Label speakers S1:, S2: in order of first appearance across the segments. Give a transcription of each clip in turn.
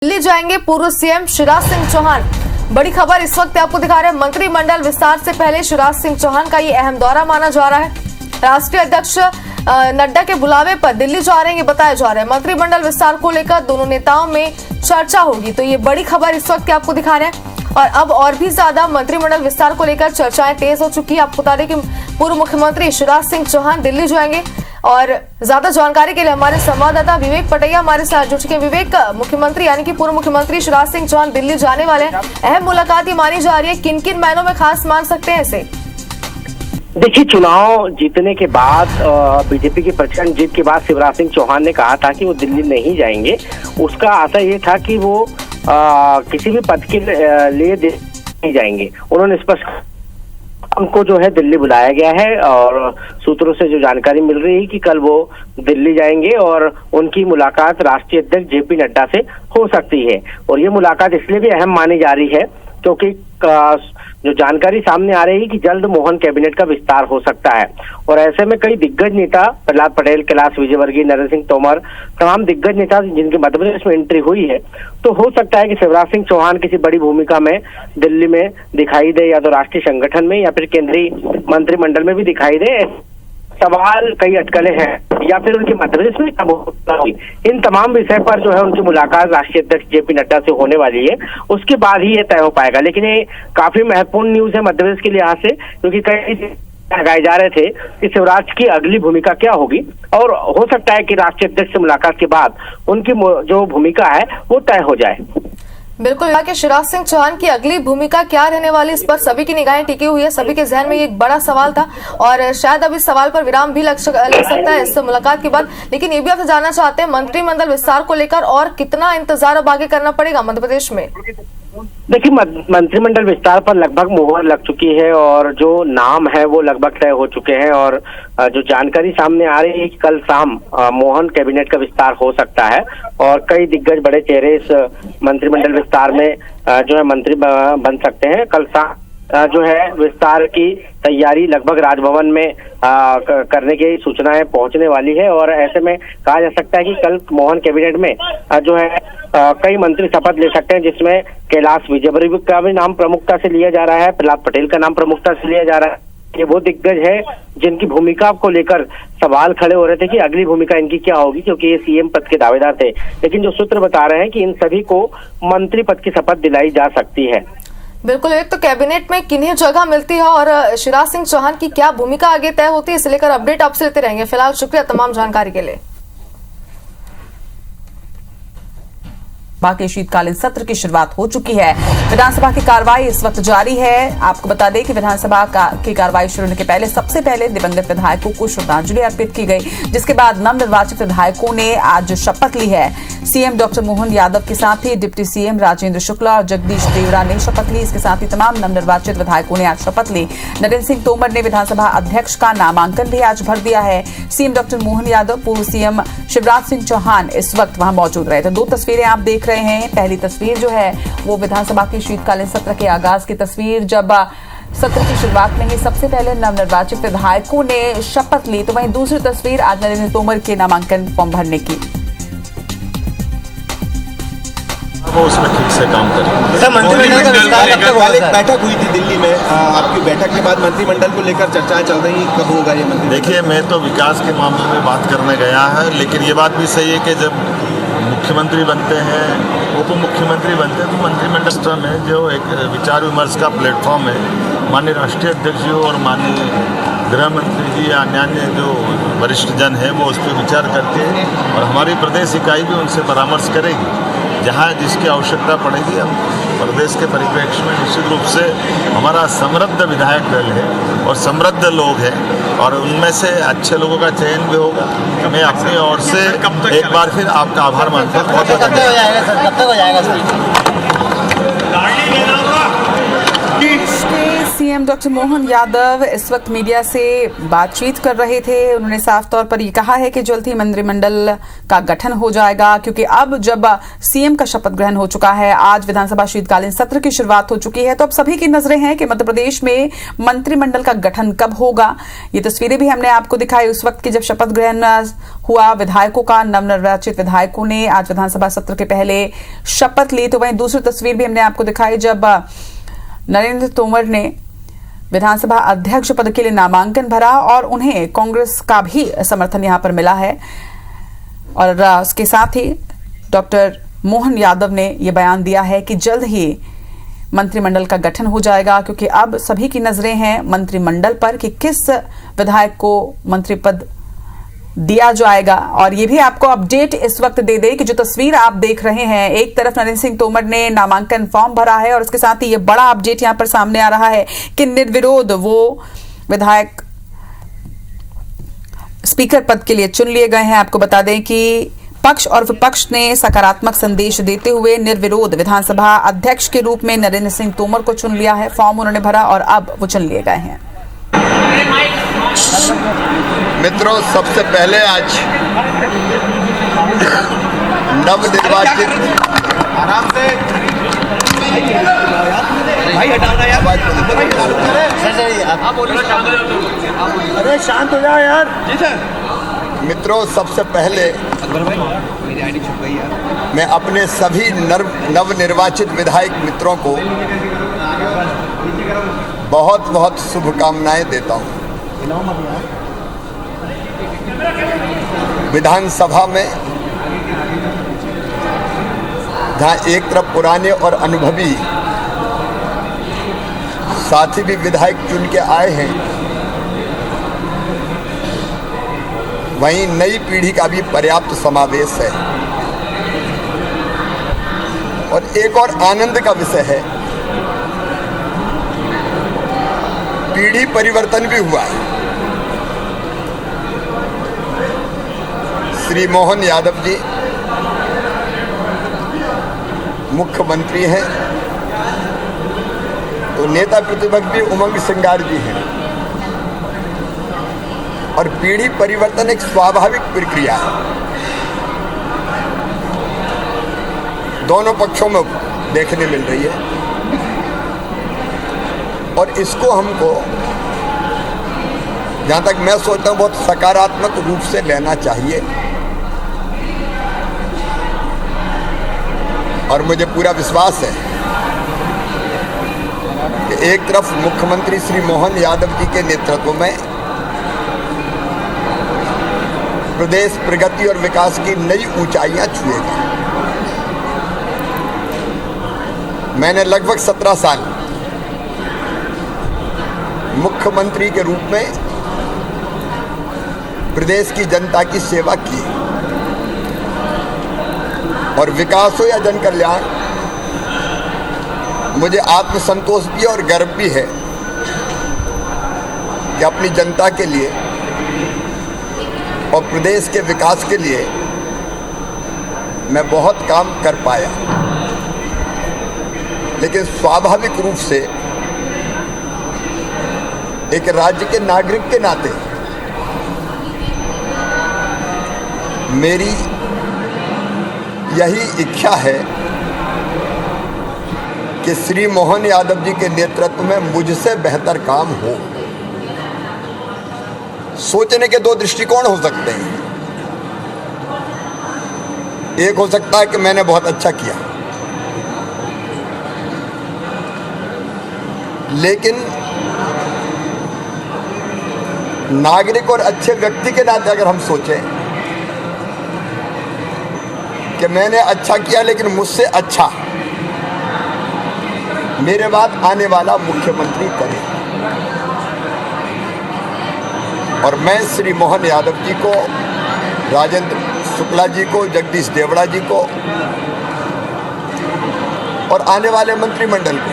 S1: दिल्ली जाएंगे पूर्व सीएम शिवराज सिंह चौहान। बड़ी खबर इस वक्त आपको दिखा रहे हैं। मंत्रिमंडल विस्तार से पहले शिवराज सिंह चौहान का ये अहम दौरा माना जा रहा है। राष्ट्रीय अध्यक्ष नड्डा के बुलावे पर दिल्ली जा रहे हैं, ये बताया जा रहा है। मंत्रिमंडल विस्तार को लेकर दोनों नेताओं में चर्चा होगी, तो ये बड़ी खबर इस वक्त आपको दिखा रहे हैं। और अब और भी ज्यादा मंत्रिमंडल विस्तार को लेकर चर्चाएं तेज हो चुकी है। आपको बता दें कि पूर्व मुख्यमंत्री शिवराज सिंह चौहान दिल्ली जाएंगे और ज्यादा जानकारी के लिए हमारे संवाददाता विवेक पटैया हमारे साथ जुड़ चुके हैं। विवेक, मुख्यमंत्री यानी कि पूर्व मुख्यमंत्री शिवराज सिंह चौहान दिल्ली जाने वाले हैं, अहम मुलाकात ही मानी जा रही है। किन किन मायनों में खास मान सकते हैं इसे?
S2: देखिए, चुनाव जीतने के बाद बीजेपी की प्रचंड जीत के बाद शिवराज सिंह चौहान ने कहा था कि वो दिल्ली नहीं जाएंगे। उसका आशय ये था कि वो किसी भी पद के लिए नहीं जाएंगे। उन्होंने स्पष्ट उनको जो है दिल्ली बुलाया गया है और सूत्रों से जो जानकारी मिल रही है कि कल वो दिल्ली जाएंगे और उनकी मुलाकात राष्ट्रीय अध्यक्ष जेपी नड्डा से हो सकती है। और ये मुलाकात इसलिए भी अहम मानी जा रही है क्योंकि जो जानकारी सामने आ रही है कि जल्द मोहन कैबिनेट का विस्तार हो सकता है और ऐसे में कई दिग्गज नेता, प्रहलाद पटेल, कैलाश विजयवर्गीय, नरेंद्र सिंह तोमर, तमाम दिग्गज नेता जिनके मध्य प्रदेश में एंट्री हुई है, तो हो सकता है कि शिवराज सिंह चौहान किसी बड़ी भूमिका में दिल्ली में दिखाई दे, या तो राष्ट्रीय संगठन में या फिर केंद्रीय मंत्रिमंडल में भी दिखाई दे। सवाल कई अटकलें हैं या फिर उनकी मध्य प्रदेश में कब होगी, इन तमाम विषय पर जो है उनकी मुलाकात राष्ट्रीय अध्यक्ष जेपी नड्डा से होने वाली है। उसके बाद ही ये तय हो पाएगा। लेकिन ये काफी महत्वपूर्ण न्यूज है मध्य प्रदेश के लिहाज से, क्योंकि कई लगाए जा रहे थे कि शिवराज की अगली भूमिका क्या होगी और हो सकता है कि राष्ट्रीय अध्यक्ष से मुलाकात के बाद उनकी जो भूमिका है वो तय हो जाए।
S1: बिल्कुल, कि शिवराज सिंह चौहान की अगली भूमिका क्या रहने वाली, इस पर सभी की निगाहें टिकी हुई है। सभी के जहन में ये एक बड़ा सवाल था और शायद अब इस सवाल पर विराम भी लग सकता है इस मुलाकात के बाद। लेकिन ये भी आपसे जानना चाहते हैं, मंत्रिमंडल विस्तार को लेकर और कितना इंतजार अब आगे करना पड़ेगा मध्य प्रदेश में?
S2: देखिए, मंत्रिमंडल विस्तार पर लगभग मुहर लग चुकी है और जो नाम है वो लगभग तय हो चुके हैं और जो जानकारी सामने आ रही है कि कल शाम मोहन कैबिनेट का विस्तार हो सकता है और कई दिग्गज बड़े चेहरे इस मंत्रिमंडल विस्तार में जो है मंत्री बन सकते हैं। कल शाम जो है विस्तार की तैयारी लगभग राजभवन में करने की सूचनाएं पहुंचने वाली है और ऐसे में कहा जा सकता है कि कल मोहन कैबिनेट में जो है कई मंत्री शपथ ले सकते हैं, जिसमें कैलाश विजयवर्गीय का भी नाम प्रमुखता से लिया जा रहा है, प्रहलाद पटेल का नाम प्रमुखता से लिया जा रहा है। ये वो दिग्गज है जिनकी भूमिका को लेकर सवाल खड़े हो रहे थे कि अगली भूमिका इनकी क्या होगी, क्योंकि ये सीएम पद के दावेदार थे। लेकिन जो सूत्र बता रहे हैं कि इन सभी को मंत्री पद की शपथ दिलाई जा सकती है।
S1: बिल्कुल, एक तो कैबिनेट में किन्हीं जगह मिलती है और शिवराज सिंह चौहान की क्या भूमिका आगे तय होती है, इसे लेकर अपडेट आपसे लेते रहेंगे। फिलहाल शुक्रिया तमाम जानकारी के लिए।
S3: बाकी शीतकालीन सत्र की शुरुआत हो चुकी है। विधानसभा की कार्रवाई इस वक्त जारी है। आपको बता दें कि विधानसभा की कार्रवाई शुरू होने के पहले सबसे पहले दिवंगत विधायकों को श्रद्धांजलि अर्पित की गई, जिसके बाद नवनिर्वाचित विधायकों ने आज शपथ ली है। सीएम डॉक्टर मोहन यादव के साथ ही डिप्टी सीएम राजेंद्र शुक्ला और जगदीश देवड़ा ने शपथ ली। इसके साथ ही तमाम नवनिर्वाचित विधायकों ने आज शपथ ली। नरेंद्र सिंह तोमर ने विधानसभा अध्यक्ष का नामांकन भी आज भर दिया है। सीएम डॉक्टर मोहन यादव, पूर्व सीएम शिवराज सिंह चौहान इस वक्त वहां मौजूद रहे। तो दो तस्वीरें आप देख रहे हैं। पहली तस्वीर जो है वो विधानसभा के शीतकालीन सत्र के आगाज की तस्वीर, जब सत्र की शुरुआत में ही सबसे पहले नवनिर्वाचित विधायकों ने शपथ ली। तो वहीं दूसरी तस्वीर आज नरेंद्र तोमर के नामांकन फॉर्म भरने की।
S4: वो उसमें ठीक से काम करें।
S5: सर, मंत्रिमंडल का विस्तार कब तक होगा? बैठक हुई थी दिल्ली में, आपकी बैठक के बाद मंत्रिमंडल को लेकर चर्चाएं चल रही, कब होगा ये मंत्रिमंडल?
S4: देखिए, मैं तो विकास के मामले में बात करने गया है, लेकिन ये बात भी सही है कि जब मुख्यमंत्री बनते हैं, उप मुख्यमंत्री बनते हैं, तो मंत्रिमंडल में जो एक विचार विमर्श का प्लेटफॉर्म है, माननीय राष्ट्रीय अध्यक्ष जी और माननीय गृह मंत्री जी या अन्य जो वरिष्ठ जन है वो उस पर विचार करके और हमारी प्रदेश इकाई भी उनसे परामर्श करेगी। जहाँ जिसकी आवश्यकता पड़ेगी, हम प्रदेश के परिप्रेक्ष्य में निश्चित रूप से हमारा समृद्ध विधायक दल है और समृद्ध लोग हैं और उनमें से अच्छे लोगों का चयन भी होगा। मैं अपनी ओर से एक बार फिर आपका आभार मानता हूँ। बहुत
S5: कब तक हो जाएगा सर? कब तक हो जाएगा sir?
S3: CM doctor Mohan Yadav इस वक्त मीडिया से बातचीत कर रहे थे। उन्होंने साफ तौर पर ये कहा है कि जल्द ही मंत्रिमंडल का गठन हो जाएगा, क्योंकि अब जब सीएम का शपथ ग्रहण हो चुका है, आज विधानसभा शीतकालीन सत्र की शुरुआत हो चुकी है, तो अब सभी की नजरें हैं कि मध्य प्रदेश में मंत्रिमंडल का गठन कब होगा। ये तस्वीरें भी हमने आपको दिखाई उस वक्त की जब शपथ ग्रहण हुआ विधायकों का। नवनिर्वाचित विधायकों ने आज विधानसभा सत्र के पहले शपथ ली। तो वहीं दूसरी तस्वीर भी हमने आपको दिखाई जब नरेंद्र तोमर ने विधानसभा अध्यक्ष पद के लिए नामांकन भरा और उन्हें कांग्रेस का भी समर्थन यहां पर मिला है। और उसके साथ ही डॉक्टर मोहन यादव ने यह बयान दिया है कि जल्द ही मंत्रिमंडल का गठन हो जाएगा, क्योंकि अब सभी की नजरें हैं मंत्रिमंडल पर कि किस विधायक को मंत्री पद दिया जाएगा। और ये भी आपको अपडेट इस वक्त दे दे कि जो तस्वीर आप देख रहे हैं, एक तरफ नरेंद्र सिंह तोमर ने नामांकन फॉर्म भरा है और उसके साथ ही ये बड़ा अपडेट यहां पर सामने आ रहा है कि निर्विरोध वो विधायक स्पीकर पद के लिए चुन लिए गए हैं। आपको बता दें कि पक्ष और विपक्ष ने सकारात्मक संदेश देते हुए निर्विरोध विधानसभा अध्यक्ष के रूप में नरेंद्र सिंह तोमर को चुन लिया है। फॉर्म उन्होंने भरा और अब वो चुन लिए गए हैं।
S6: मित्रों, सबसे पहले आज नवनिर्वाचित आराम से भाई हटाना यार,
S2: अरे शांत हो जाओ यार।
S6: मित्रों, सबसे पहले मैं अपने सभी नवनिर्वाचित विधायक मित्रों को बहुत बहुत शुभकामनाएं देता हूं। विधानसभा में जहाँ एक तरफ पुराने और अनुभवी साथी भी विधायक चुन के आए हैं, वहीं नई पीढ़ी का भी पर्याप्त समावेश है। और एक और आनंद का विषय है, पीढ़ी परिवर्तन भी हुआ है। श्री मोहन यादव जी मुख्यमंत्री हैं, तो नेता प्रतिपक्ष भी उमंग सिंगार जी हैं। और पीढ़ी परिवर्तन एक स्वाभाविक प्रक्रिया है, दोनों पक्षों में देखने मिल रही है। और इसको हमको, जहाँ तक मैं सोचता हूँ, बहुत सकारात्मक रूप से लेना चाहिए। और मुझे पूरा विश्वास है कि एक तरफ मुख्यमंत्री श्री मोहन यादव जी के नेतृत्व में प्रदेश प्रगति और विकास की नई ऊंचाइयां छुएगा। मैंने लगभग 17 साल मुख्यमंत्री के रूप में प्रदेश की जनता की सेवा की, और विकास हो या जन कल्याण, मुझे आत्मसंतोष भी और गर्व भी है कि अपनी जनता के लिए और प्रदेश के विकास के लिए मैं बहुत काम कर पाया। लेकिन स्वाभाविक रूप से एक राज्य के नागरिक के नाते मेरी यही इच्छा है कि श्री मोहन यादव जी के नेतृत्व में मुझसे बेहतर काम हो। सोचने के दो दृष्टिकोण हो सकते हैं। एक हो सकता है कि मैंने बहुत अच्छा किया, लेकिन नागरिक और अच्छे व्यक्ति के नाते अगर हम सोचें कि मैंने अच्छा किया, लेकिन मुझसे अच्छा मेरे बाद आने वाला मुख्यमंत्री करे। और मैं श्री मोहन यादव जी को, राजेंद्र शुक्ला जी को, जगदीश देवड़ा जी को और आने वाले मंत्रिमंडल को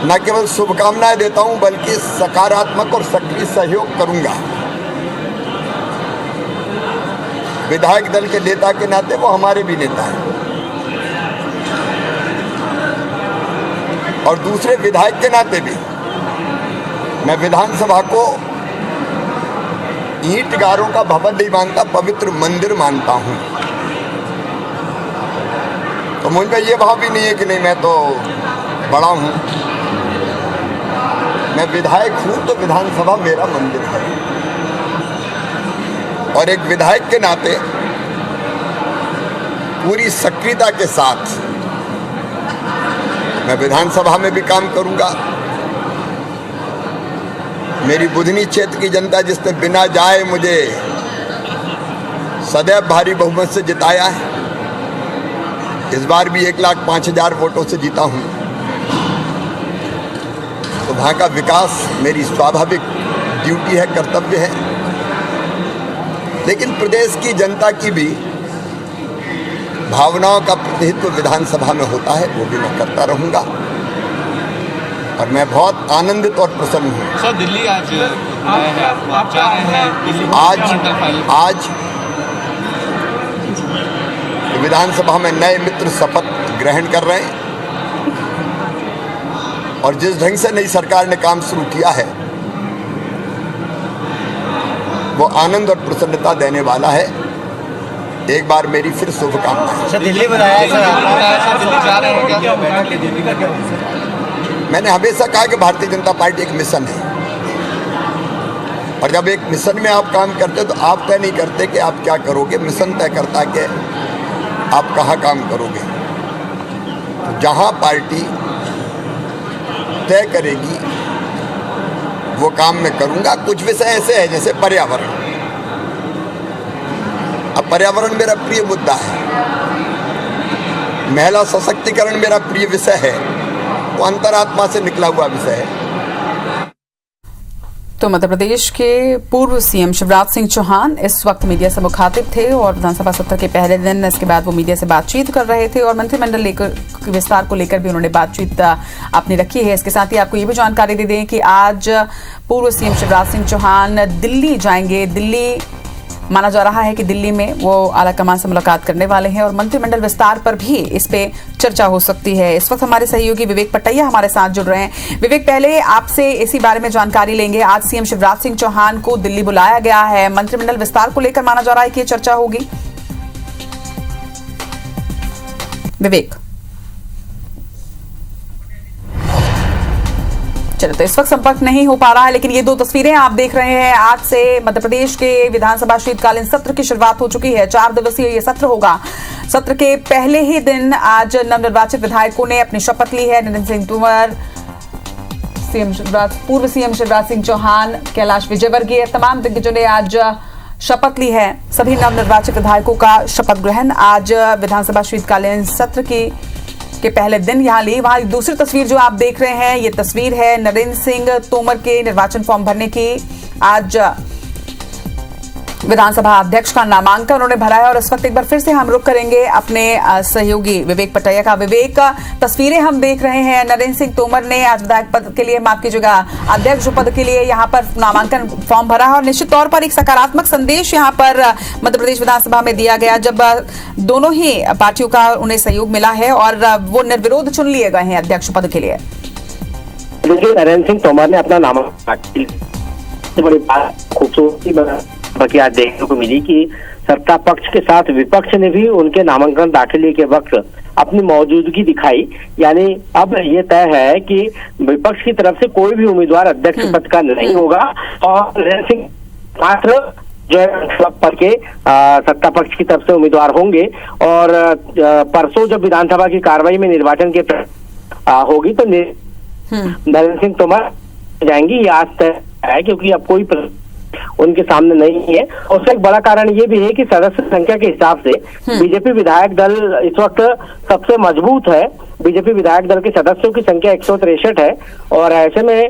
S6: न केवल शुभकामनाएं देता हूं, बल्कि सकारात्मक और सक्रिय सहयोग करूंगा। विधायक दल के नेता के नाते वो हमारे भी नेता हैं। और दूसरे विधायक के नाते भी मैं विधानसभा को ईंटगारों का भवन नहीं मानता, पवित्र मंदिर मानता हूं। तो मुझ में ये भाव भी नहीं है कि नहीं मैं तो बड़ा हूं। मैं विधायक हूं तो विधानसभा मेरा मंदिर है, और एक विधायक के नाते पूरी सक्रियता के साथ मैं विधानसभा में भी काम करूंगा। मेरी बुधनी क्षेत्र की जनता जिसने बिना जाए मुझे सदैव भारी बहुमत से जिताया है, इस बार भी 1,05,000 वोटों से जीता हूं। तो वहां का विकास मेरी स्वाभाविक ड्यूटी है, कर्तव्य है। लेकिन प्रदेश की जनता की भी भावनाओं का प्रतिनिधित्व विधानसभा में होता है, वो भी मैं करता रहूंगा। और मैं बहुत आनंदित और प्रसन्न हूँ।
S7: सर दिल्ली आज आप जा रहे हैं दिल्ली
S6: आज विधानसभा में नए मित्र शपथ ग्रहण कर रहे हैं, और जिस ढंग से नई सरकार ने काम शुरू किया है वो आनंद और प्रसन्नता देने वाला है। एक बार मेरी फिर शुभकामनाएं।
S7: दिल्ली बनाया दिल्ली जा रहे हैं क्या?
S6: मैंने हमेशा कहा कि भारतीय जनता पार्टी एक मिशन है, और जब एक मिशन में आप काम करते हो तो आप तय नहीं करते कि आप क्या करोगे, मिशन तय करता है कि आप कहाँ काम करोगे। तो जहाँ पार्टी तय करेगी वो काम मैं करूँगा। कुछ विषय ऐसे हैं जैसे पर्यावरण। अब पर्यावरण मेरा प्रिय मुद्दा है, महिला सशक्तिकरण मेरा प्रिय विषय है, वो अंतरात्मा से निकला हुआ विषय है।
S3: तो मध्य प्रदेश के पूर्व सीएम शिवराज सिंह चौहान इस वक्त मीडिया से मुखातिब थे और विधानसभा सत्र के पहले दिन इसके बाद वो मीडिया से बातचीत कर रहे थे और मंत्रिमंडल विस्तार को लेकर भी उन्होंने बातचीत अपनी रखी है। इसके साथ ही आपको ये भी जानकारी दे दें कि आज पूर्व सीएम शिवराज सिंह चौहान दिल्ली जाएंगे। दिल्ली माना जा रहा है कि दिल्ली में वो आलाकमान से मुलाकात करने वाले हैं और मंत्रिमंडल विस्तार पर भी इस पे चर्चा हो सकती है। इस वक्त हमारे सहयोगी विवेक पटैया हमारे साथ जुड़ रहे हैं। विवेक, पहले आपसे इसी बारे में जानकारी लेंगे। आज सीएम शिवराज सिंह चौहान को दिल्ली बुलाया गया है, मंत्रिमंडल विस्तार को लेकर माना जा रहा है कि चर्चा होगी। विवेक, चलो तो इस वक्त संपर्क नहीं हो पा रहा है, लेकिन ये दो तस्वीरें आप देख रहे हैं। आज से मध्य प्रदेश के विधानसभा शीतकालीन सत्र की शुरुआत हो चुकी है। 4 दिवसीय ये सत्र होगा। सत्र के पहले ही दिन आज नवनिर्वाचित विधायकों ने अपनी शपथ ली है। नरेंद्र सिंह तोमर, पूर्व सीएम शिवराज सिंह चौहान, कैलाश विजयवर्गीय, तमाम दिग्गजों ने आज शपथ ली है। सभी नवनिर्वाचित विधायकों का शपथ ग्रहण आज विधानसभा शीतकालीन सत्र के पहले दिन यहां ली। वहां दूसरी तस्वीर जो आप देख रहे हैं, ये तस्वीर है नरेंद्र सिंह तोमर के निर्वाचन फॉर्म भरने की। आज विधानसभा अध्यक्ष का नामांकन उन्होंने भरा है और इस वक्त एक बार फिर से हम रुख करेंगे अपने सहयोगी विवेक पटैया का। विवेक, तस्वीरें हम देख रहे हैं, नरेंद्र सिंह तोमर ने आज विधायक पद के लिए, माफ कीजिएगा, अध्यक्ष पद के लिए यहाँ पर नामांकन फॉर्म भरा है और निश्चित तौर पर एक सकारात्मक संदेश यहाँ पर मध्य प्रदेश विधानसभा में दिया गया जब दोनों ही पार्टियों का उन्हें सहयोग मिला है और वो निर्विरोध चुन लिए गए हैं अध्यक्ष पद के लिए।
S2: देखिए, नरेंद्र सिंह तोमर ने अपना नामांकन, बड़ी खूबसूरती बाकी आज देखने को मिली कि सत्ता पक्ष के साथ विपक्ष ने भी उनके नामांकन दाखिले के वक्त अपनी मौजूदगी दिखाई। यानी अब ये तय है कि विपक्ष की तरफ से कोई भी उम्मीदवार अध्यक्ष पद का नहीं होगा और नरेंद्र सिंह मात्र जो है पद के सत्ता पक्ष की तरफ से उम्मीदवार होंगे। और परसों जब विधानसभा की कार्रवाई में निर्वाचन के होगी तो नरेंद्र सिंह तोमर जाएंगी, ये आज तय है, क्योंकि अब कोई उनके सामने नहीं है। और उसका एक बड़ा कारण ये भी है कि सदस्य संख्या के हिसाब से बीजेपी विधायक दल इस वक्त सबसे मजबूत है। बीजेपी विधायक दल के सदस्यों की संख्या 163 है और ऐसे में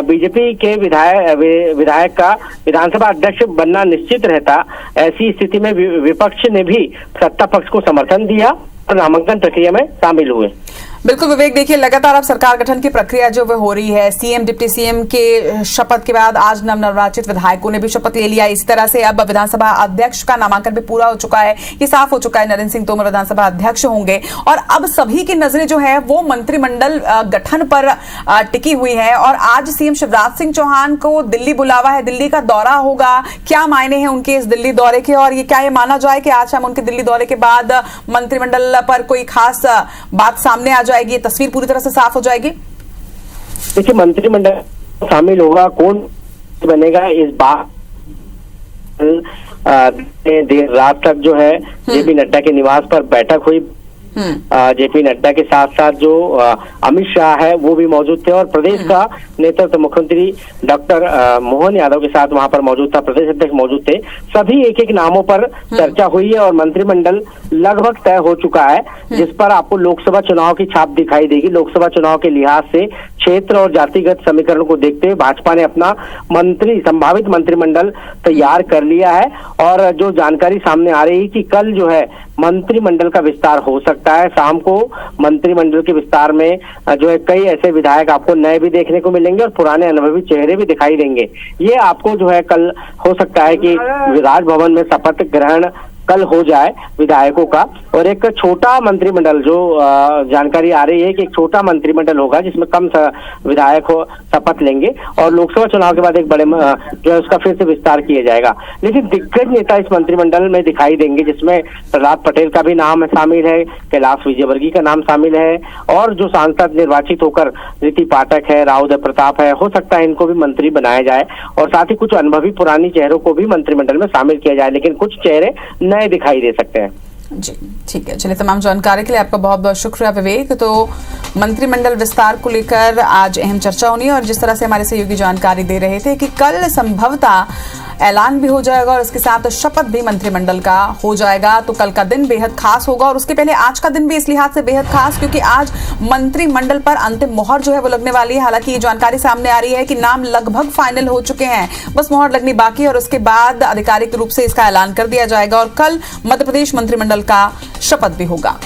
S2: बीजेपी के विधायक का विधानसभा अध्यक्ष बनना निश्चित रहता। ऐसी स्थिति में विपक्ष ने भी सत्ता पक्ष को समर्थन दिया और नामांकन प्रक्रिया में शामिल हुए।
S3: बिल्कुल विवेक, देखिए लगातार अब सरकार गठन की प्रक्रिया जो वो हो रही है, सीएम डिप्टी सीएम के शपथ के बाद आज नवनिर्वाचित विधायकों ने भी शपथ ले लिया। इस तरह से अब विधानसभा अध्यक्ष का नामांकन भी पूरा हो चुका है, ये साफ हो चुका है, नरेंद्र सिंह तोमर विधानसभा अध्यक्ष होंगे और अब सभी की नजरें जो है वो मंत्रिमंडल गठन पर टिकी हुई है। और आज सीएम शिवराज सिंह चौहान को दिल्ली बुलावा है, दिल्ली का दौरा होगा, क्या मायने हैं उनके इस दिल्ली दौरे के, और ये क्या ये माना जाए कि आज हम उनके दिल्ली दौरे के बाद मंत्रिमंडल पर कोई खास बात सामने आ जाएगी, तस्वीर पूरी तरह से साफ हो जाएगी?
S2: देखिए, मंत्रिमंडल शामिल होगा, कौन बनेगा, इस बात देर रात तक जो है जेपी नड्डा के निवास पर बैठक हुई। जेपी नड्डा के साथ साथ जो अमित शाह है वो भी मौजूद थे और प्रदेश का नेतृत्व मुख्यमंत्री डॉक्टर मोहन यादव के साथ वहां पर मौजूद था, प्रदेश अध्यक्ष मौजूद थे। सभी एक एक नामों पर चर्चा हुई है और मंत्रिमंडल लगभग तय हो चुका है, जिस पर आपको लोकसभा चुनाव की छाप दिखाई देगी। लोकसभा चुनाव के लिहाज से क्षेत्र और जातिगत समीकरण को देखते हुए भाजपा ने अपना संभावित मंत्रिमंडल तैयार कर लिया है और जो जानकारी सामने आ रही है कि कल जो है मंत्रिमंडल का विस्तार हो सकता है। शाम को मंत्रिमंडल के विस्तार में जो है कई ऐसे विधायक आपको नए भी देखने को मिलेंगे और पुराने अनुभवी चेहरे भी दिखाई देंगे। ये आपको जो है कल हो सकता है कि राजभवन में शपथ ग्रहण कल हो जाए विधायकों का और एक छोटा मंत्रिमंडल, जो जानकारी आ रही है कि एक छोटा मंत्रिमंडल होगा जिसमें कम विधायक शपथ लेंगे और लोकसभा चुनाव के बाद एक बड़े जो है उसका फिर से विस्तार किया जाएगा। लेकिन दिग्गज नेता इस मंत्रिमंडल में दिखाई देंगे, जिसमें प्रहलाद पटेल का भी नाम शामिल है, कैलाश विजयवर्गीय का नाम शामिल है और जो सांसद निर्वाचित होकर रीति पाठक है, राव उदय प्रताप है, हो सकता है इनको भी मंत्री बनाया जाए और साथ ही कुछ अनुभवी पुरानी चेहरों को भी मंत्रिमंडल में शामिल किया जाए, लेकिन कुछ चेहरे नए दिखाई दे सकते हैं।
S3: जी ठीक है, चलिए तमाम जानकारी के लिए आपका बहुत बहुत शुक्रिया विवेक। तो मंत्रिमंडल विस्तार को लेकर आज अहम चर्चा होनी है और जिस तरह से हमारे सहयोगी जानकारी दे रहे थे कि कल संभवतः ऐलान भी हो जाएगा और इसके साथ शपथ भी मंत्रिमंडल का हो जाएगा। तो कल का दिन बेहद खास होगा और उसके पहले आज का दिन भी इस लिहाज से बेहद खास क्योंकि आज मंत्रिमंडल पर अंतिम मोहर जो है वो लगने वाली है। हालांकि ये जानकारी सामने आ रही है कि नाम लगभग फाइनल हो चुके हैं, बस मोहर लगनी बाकी है और उसके बाद आधिकारिक रूप से इसका ऐलान कर दिया जाएगा और कल मध्य प्रदेश मंत्रिमंडल का शपथ भी होगा।